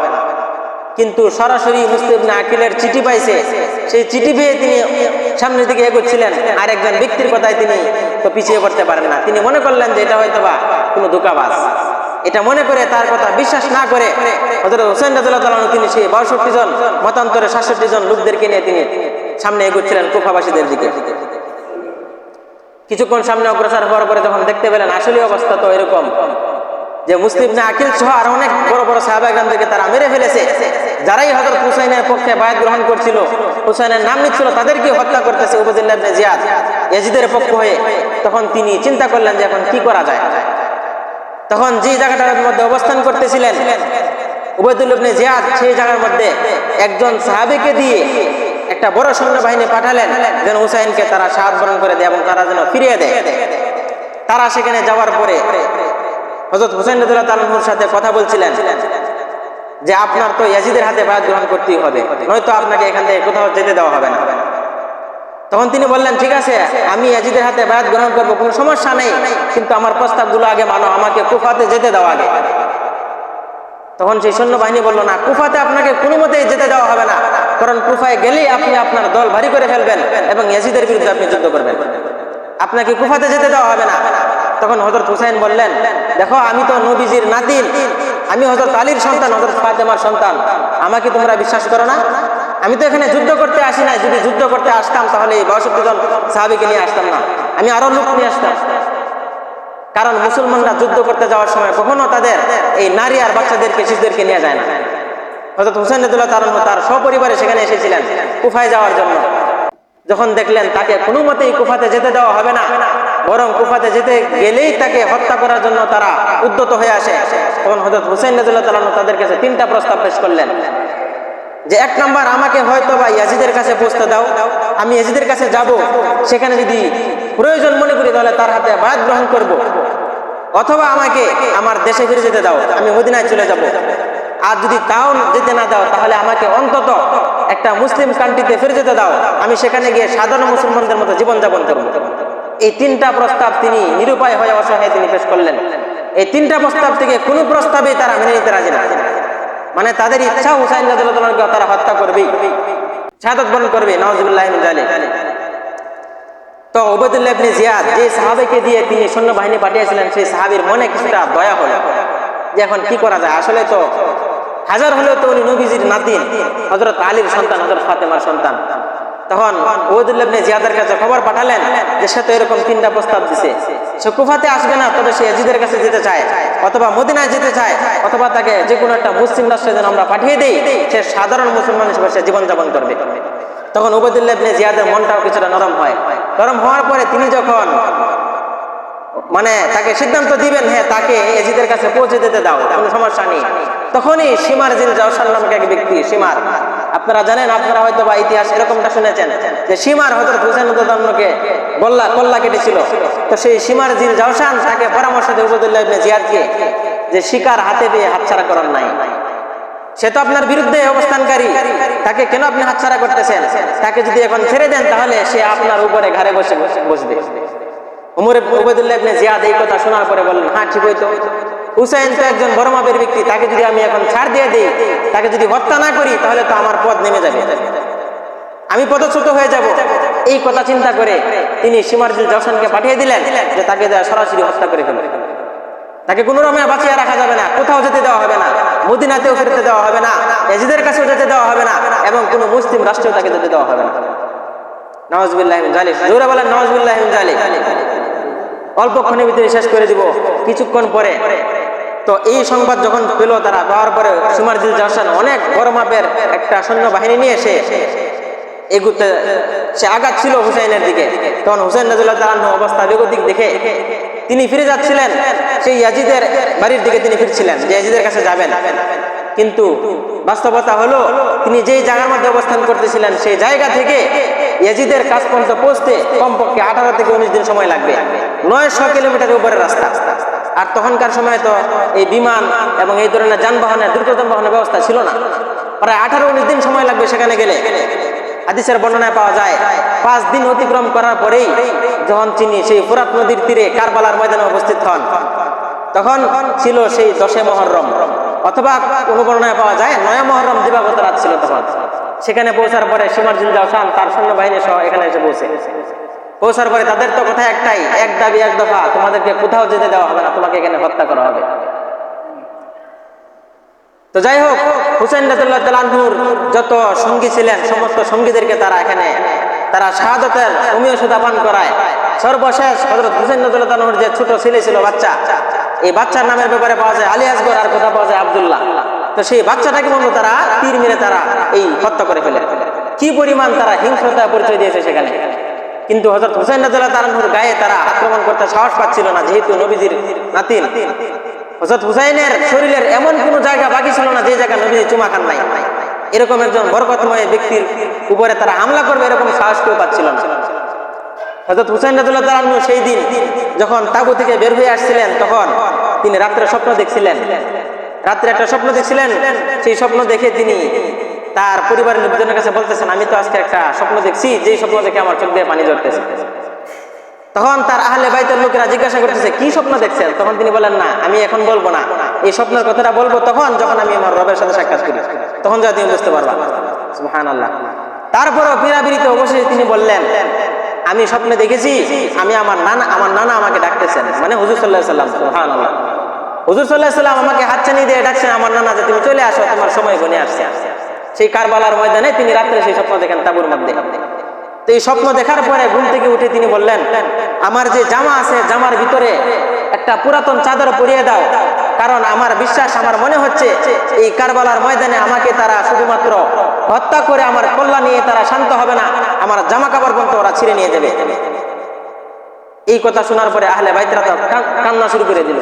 কিন্তু সরাসরি মুসলিম ইবনে আকিলের চিঠি পাইছে, সেই চিঠি পেয়ে তিনি সামনের দিকে এগোচ্ছিলেন, আর একজন ব্যক্তির কথায় তিনি তো পিছিয়ে পড়তে পারেন না। তিনি মনে করলেন যে এটা হয়তোবা কোনো ধোঁকাবাজ, এটা মনে করে তার কথা বিশ্বাস না করে হযরত হুসাইন রাদিয়াল্লাহু তাআলা তিনি সেই ৬২ জন মতান্তরে ৬৭ জন লোকদেরকে নিয়ে তিনি সামনে এগোচ্ছিলেন কুফাবাসীদের দিকে। কিছুক্ষণ সামনে অগ্রসর হওয়ার পরে যখন দেখতে পেলেন আসলে অবস্থা তো এরকম যে মুসলিম ইবনে আকিল সহ আর অনেক বড় বড় সাহাবাগণদেরকে তারা মেরে ফেলেছে, যারাই হযরত হুসাইনের পক্ষে বায়াত গ্রহণ করছিল, হুসাইনের নাম নিচ্ছিল, তাদেরকে হত্যা করতেছে উবাইদুল্লাহ ইবনে জিয়াদ ইয়াজিদের পক্ষ হয়ে। তখন তিনি চিন্তা করলেন যে এখন কি করা যায়। তখন যে জায়গাটার মধ্যে অবস্থান করতেছিলেন উবাইদুল্লাহ ইবনে জিয়াদ, সেই জায়গার মধ্যে একজন সাহাবীকে দিয়ে একটা বড় সৈন্যবাহিনী পাঠালেন যেন হুসাইনকে তারা শাহাদাত বরণ করে দেয় এবং তারা যেন ফিরিয়ে দেয়। তারা সেখানে যাওয়ার পরে হযরত হুসাইন রাদিয়াল্লাহু তাআলা আনহুর সাথে কথা বলছিলেন যে আপনার তো ইয়াজিদের হাতে বায়াত গ্রহণ করতেই হবে, নয়তো আপনাকে এখান থেকে কোথাও যেতে দেওয়া হবে না। তখন তিনি বললেন ঠিক আছে, আমি ইয়াজিদের হাতে বায়াত গ্রহণ করবো, কোনো সমস্যা নেই, কিন্তু আমার প্রস্তাবগুলো আগে মানো, আমাকে কুফাতে যেতে দাও আগে। তখন সেই সৈন্যবাহিনী বলল না, কুফাতে আপনাকে কোনো মতেই যেতে দেওয়া হবে না, কারণ কুফায় গেলেই আপনি আপনার দল ভারী করে ফেলবেন এবং ইয়াজিদের বিরুদ্ধে আপনি যুদ্ধ করবেন, আপনাকে কুফাতে যেতে দেওয়া হবে না। তখন হযরত হুসাইন বললেন দেখো আমি তো নবীজির নাতিন, আমি হযরত আলীর সন্তান, হযরত ফাতেমার সন্তান, আমাকে তোমরা বিশ্বাস করো না? আমি তো এখানে যুদ্ধ করতে আসি নাই, যদি যুদ্ধ করতে আসতাম তাহলে এই ৬২ জন সাহাবীকে নিয়ে আসতাম না, আমি আরো লোক নিয়ে আসতাম। কারণ মুসলমানরা যুদ্ধ করতে যাওয়ার সময় কখনো তাদের এই নারী আর বাচ্চাদেরকে শিশুদেরকে নিয়ে যায় না। হযরত হুসাইন রাদিয়াল্লাহু তাআলা তার সপরিবারে সেখানে এসেছিলেন কুফায় যাওয়ার জন্য। যখন দেখলেন তাকে কোনো মতেই কুফাতে যেতে দেওয়া হবে না, বরং কুফাতে যেতে গেলেই তাকে হত্যা করার জন্য তারা উদ্যত হয়ে আসে, তখন হযরত হুসাইন রাদিয়াল্লাহু তাআলা তাদের কাছে ৩টা প্রস্তাব পেশ করলেন যে ১ নম্বর, আমাকে হয়তো বা ইয়াজিদের কাছে পৌঁছতে দাও, আমি ইয়াজিদের কাছে যাব, সেখানে যদি প্রয়োজন মনে করি তাহলে তার হাতে বায়াত গ্রহণ করব, অথবা আমাকে আমার দেশে ফিরে যেতে দাও, আমি মদিনায় চলে যাব। আর যদি তাও যেতে না দাও তাহলে আমাকে অন্তত একটা মুসলিম কান্ট্রিতে ফিরে যেতে দাও, আমি সেখানে গিয়ে সাধারণ মুসলমানদের মতো জীবনযাপন করব। এই ৩টা প্রস্তাব তিনি নিরুপায় হয়ে অসহায় তিনি পেশ করলেন। এই ৩টা প্রস্তাব থেকে কোনো প্রস্তাবে তারা মেনে নিতে রাজি না, মানে তাদের ইচ্ছা হুসাইন রাদিয়াল্লাহু তাআলাকে তারা হত্যা করবে, শাহাদাত বরণ করবে, নাউজুবিল্লাহি মিন যালিক। তো উবাইদুল্লাহ ইবনে জিয়াদ যে সাহাবীকে দিয়ে তিনি সৈন্যবাহিনী পাঠিয়েছিলেন, সেই সাহাবীর মনে কিছুটা দয়া হলো যে এখন কি করা যায়, আসলে তো হাজার হলেও তো উনি নবীজির নাতিন, হযরত আলীর সন্তান, হযরত ফাতেমার সন্তান। তখন উবাইদুল্লাহ ইবনে জিয়াদের কাছে খবর পাঠালেন যে সে তো এরকম ৩টা প্রস্তাব দিছে, সে কুফাতে আসবে না, তবে সে ইয়াজিদের কাছে যেতে চায়, অথবা মদিনায় যেতে চায়, অথবা তাকে যে কোনো একটা মুসলিম রাষ্ট্রে যেন আমরা পাঠিয়ে দেই, সে সাধারণ মুসলমান হিসেবে সে জীবনযাপন করবে। তখন উবাইদুল্লাহ ইবনে জিয়াদের মনটাও কিছুটা নরম হয়। নরম হওয়ার পরে তিনি যখন মানে তাকে সিদ্ধান্ত দিবেন হ্যাঁ তাকে ইয়াজিদের কাছে পৌঁছে দিতে দাও, কোনো সমস্যা নেই, তখনই শিমার জিল জাওশান নামক এক ব্যক্তি, শিমার আপনারা জানেন, আপনারা হয়তো বা ইতিহাস এরকমটা শুনেছেন যে শিমার হযরত হুসাইন রাদিয়াল্লাহু তাআলাকে কল্লা কেটেছিল। তো সেই শিমার জিল জাওশান তাকে পরামর্শ দেয় উবাইদুল্লাহ ইবনে জিয়াদকে যে শিকার হাতে পেয়ে হাতছাড়া করার নাই, সে তো আপনার বিরুদ্ধে অবস্থানকারী, তাকে কেন আপনি হাতছাড়া করতেছেন? তাকে যদি এখন ছেড়ে দেন তাহলে সে আপনার উপরে ঘাড়ে বসবে। উবাইদুল্লাহ ইবনে জিয়াদ এই কথা শোনার পরে বললেন হ্যাঁ ঠিক হইতো, হুসাইন তো একজন বড় মাপের ব্যক্তি, তাকে যদি আমি এখন ছাড় দিয়ে দিই, তাকে যদি হত্যা না করি তাহলে তো আমার পদ নেমে যাবে, আমি পদচ্যুত হয়ে যাব। এই কথা চিন্তা করে তিনি শিমার জিল জাওশানকে পাঠিয়ে দিলেন যে তাকে সরাসরি হত্যা করে ফেলবে, তাকে কোনো রকমে বাঁচিয়ে রাখা যাবে না, কোথাও যেতে দেওয়া হবে না, মদিনাতেও ফিরতে দেওয়া হবে না, ইয়াজিদের কাছেও যেতে দেওয়া হবে না, এবং কোনো মুসলিম রাষ্ট্রেও তাকে যেতে দেওয়া হবে না। নাউজুবিল্লাহি মিন যালিক, জোরে বলেন নাউজুবিল্লাহি মিন যালিক। অল্পক্ষণের ভিতরে শেষ করে দিব। কিছুক্ষণ পরে তো এই সংবাদ যখন পেল তারা, পাওয়ার পরে শিমার জিল জাওশান অনেক বড় মাপের একটা সৈন্যবাহিনী নিয়ে এগুতে সে আগাচ্ছিল হুসাইনের দিকে। তখন হুসাইন রাদিয়াল্লাহু তাআলা অবস্থা বেগতিক দেখে তিনি ফিরে যাচ্ছিলেন, সেই ইয়াজিদের বাড়ির দিকে তিনি ফিরছিলেন যে ইয়াজিদের কাছে যাবেন। কিন্তু বাস্তবতা হলো তিনি যেই জায়গার মধ্যে অবস্থান করতেছিলেন সেই জায়গা থেকে ইয়াজিদের কাছ পর্যন্ত পৌঁছতে কমপক্ষে 18 থেকে 19 দিন সময় লাগবে। 900 কিলোমিটারের উপরের রাস্তা। আর তখনকার সময় তো এই বিমান এবং এই ধরনের যানবাহনের দ্রুত যানবাহনের ব্যবস্থা ছিল না। প্রায় 18-19 দিন সময় লাগবে সেখানে গেলে। হাদিসের বর্ণনায় পাওয়া যায় 5 দিন অতিক্রম করার পরেই যখন তিনি সেই ফুরাত নদীর তীরে কারবালার ময়দানে উপস্থিত হন, তখন ছিল সেই 10 মুহররম, অথবা কোনো বর্ণনায় পাওয়া যায় 9 মুহররম দিবাগত রাত ছিল তখন। সেখানে পৌঁছার পরে সিমারজিল জাওশান তার সৈন্যবাহিনী সহ এখানে এসে পৌঁছার পরে তাদের তো কথা একটাই, এক দাবি এক দফা, তোমাদেরকে কোথাও যেতে দেওয়া হবে না, তোমাকে এখানে হত্যা করা হবে। তো যাই হোক, হুসাইন রাদিয়াল্লাহু তাআলা আনহুর যত সঙ্গী ছিলেন সমস্ত সঙ্গীদেরকে তারা শাহাদাতের অমীয় সুধা পান করায়। সর্বশেষ হযরত হুসাইন রাদিয়াল্লাহু তাআলার যে ছোট ছেলে ছিল বাচ্চা, এই বাচ্চার নামের ব্যাপারে পাওয়া যায় আলী আসগর, আর কথা পাওয়া যায় আব্দুল্লাহ। তো সেই বাচ্চাটাকে বন্ধু তারা তীর মেরে তারা এই হত্যা করে ফেলে। কি পরিমাণ তারা হিংস্রতা পরিচয় দিয়েছে সেখানে। কিন্তু হযরত হুসাইন রাদিয়াল্লাহু তাআলা আনহুর গায়ে তারা আক্রমণ করতে সাহস পাচ্ছিল না, যেহেতু নবীজির নাতিন। হযরত হুসাইনের শরীরের এমন কোনো জায়গা বাকি ছিল না যে জায়গা নবীজি চুমা খান নাই। এরকম একজন বরকতময় ব্যক্তির উপরে তারা হামলা করবে এরকম সাহস কেউ পাচ্ছিল না। হযরত হুসাইন রাদিয়াল্লাহু তাআলা আনহু সেই দিন যখন তাবু থেকে বের হয়ে আসছিলেন, তখন তিনি রাত্রে স্বপ্ন দেখছিলেন। রাত্রে একটা স্বপ্ন দেখছিলেন। সেই স্বপ্ন দেখে তিনি তার পরিবারের লোকজনের কাছে বলতেছেন, আমি তো আজকে একটা স্বপ্ন দেখছি, যেই স্বপ্ন দেখে আমার চোখ দিয়ে পানি ঝরতেছে। তখন তার আহলে বাইতের লোকেরা জিজ্ঞাসা করতেছে, কি স্বপ্ন দেখছেন? তখন তিনি বলেন, না, আমি এখন বলবো না, এই স্বপ্নের কথাটা বলবো তখন যখন আমি আমার রবের সাথে সাক্ষাৎ করি, তখন যা তুমি বুঝতে পারবা। সুবহানাল্লাহ। তারপরও পীড়াপিড়িতে অবশেষে তিনি বললেন, আমি স্বপ্নে দেখেছি আমি আমার নানা আমাকে ডাকতেছেন, মানে হুজুর সাল্লাল্লাহু আলাইহি ওয়াসাল্লাম। সুবহানাল্লাহ। হুজুর সাল্লাল্লাহু আলাইহি ওয়াসাল্লাম আমাকে হাতছানি দিয়ে ডাকছেন, আমার নানা, যে তুমি চলে আসো, তোমার সময় ঘনিয়ে আসছে। সেই কারবালার ময়দানে তিনি রাত্রে সেই স্বপ্ন দেখেন তাবুর মধ্যে। তো এই স্বপ্ন দেখার পরে ঘুম থেকে উঠে তিনি বললেন, আমার যে জামা আছে জামার ভিতরে একটা পুরাতন চাদর পরিয়ে দাও, কারণ আমার বিশ্বাস, আমার মনে হচ্ছে এই কারবালার ময়দানে আমাকে তারা শুধুমাত্র হত্যা করে আমার কল্যাণ নিয়ে তারা শান্ত হবে না, আমার জামা কাপড় পর্যন্ত ওরা ছিঁড়ে নিয়ে যাবে। এই কথা শোনার পরে আহলে বাইতরা কান্না শুরু করে দিল।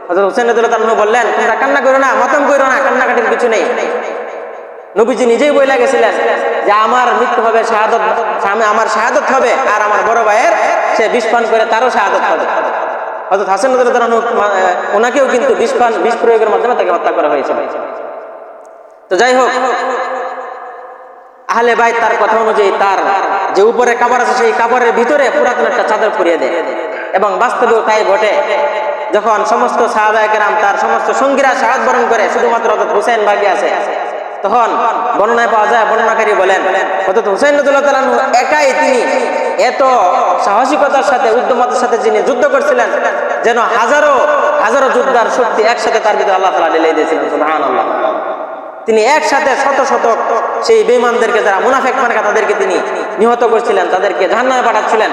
হযরত হুসাইন রাদিয়াল্লাহু তাআলা বললেন, তোমরা কান্না করো না, মাতম করো না, কান্নাকাটির কিছু নেই। নবীজি নিজেই বলে গেছিলেন যে আমার মৃত্যু হবে, আমার শাহাদত হবে, আর আমার বড় ভাইয়ের সে বিষ পান করে তারও শাহাদত হবে। হযরত হাসান রাদিয়াল্লাহু তাআলা ওনাকেও কিন্তু বিষ প্রয়োগের মাধ্যমে তাকে হত্যা করা হয়েছিল। তো যাই হোক, আহলে বাইত তার কথা অনুযায়ী তার যে উপরে কাপড় আছে সেই কাপড়ের ভিতরে পুরাতন একটা চাদর পরিয়ে দেয়, এবং বাস্তবেও তাই ঘটে। যখন সমস্ত সাহাবায়ে কেরাম তার সমস্ত সঙ্গীরা শাহাদাত বরণ করে, শুধুমাত্র হযরত হুসাইন বাকি আছে, তখন বর্ণনায় পাওয়া যায়, বর্ণনাকারী বলেন, হযরত হুসাইন রাদিয়াল্লাহু তাআলা একাই তিনি এত সাহসিকতার সাথে উদ্যমতার সাথে যিনি যুদ্ধ করছিলেন, যেন হাজারো হাজারো যোদ্ধার শক্তি একসাথে তার ভিতরে আল্লাহ তাআলা ঢেলে দিয়েছিলেন। সুবহানাল্লাহ। তিনি একসাথে শত শত সেই বেঈমানদেরকে, যারা মুনাফিক মার্কা, তাদেরকে তিনি নিহত করছিলেন, তাদেরকে জাহান্নামে পাঠাচ্ছিলেন।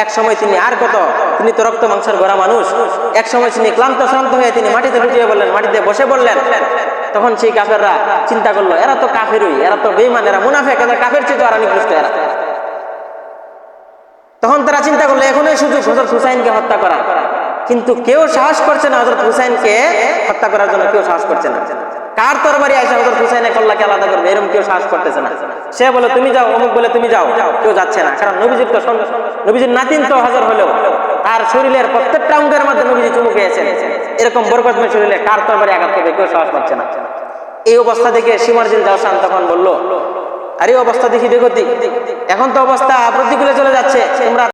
এক সময় তিনি তিনি তো রক্ত মাংসের গড়া মানুষ, এক সময় তিনি ক্লান্ত হয়ে তিনি মাটিতে লুটিয়ে বললেন, মাটিতে বসে পড়লেন। তখন সেই কাফেররা চিন্তা করলো, এরা তো কাফেরই, এরা তো বেঈমান, এরা মুনাফিক, এরা কাফের চেয়ে তো আর নিকৃষ্ট এরা। তখন তারা চিন্তা করলো, এখনই সুযোগ হযরত হুসাইনকে হত্যা করা। কিন্তু কেউ সাহস করছে না হযরত হুসাইনকে হত্যা করার জন্য, কেউ সাহস করছে না। কার তরবারি আইসা হযরত হুসাইনের কল্লাকে আলাদা করবে, এরকম কেউ সাহস করতেছে না। সে বলে তুমি যাও, অমুক বলে তুমি যাও, কেউ যাচ্ছে না। কারণ নবীজির নাতিন তো হাজার হলেও তার শরীরের প্রত্যেকটা অঙ্গের মধ্যে নবীজি চুমু খেয়েছেন। এরকম বরকতময় শরীরে কার তরবারি আঘাত করবে, কেউ সাহস পাচ্ছে না। এই অবস্থা দেখে সিমারজিল জাওশান তখন বলল, আরে অবস্থা দেখি বেগতিক, এখন তো অবস্থা প্রতিকূলে চলে যাচ্ছে, তোমরা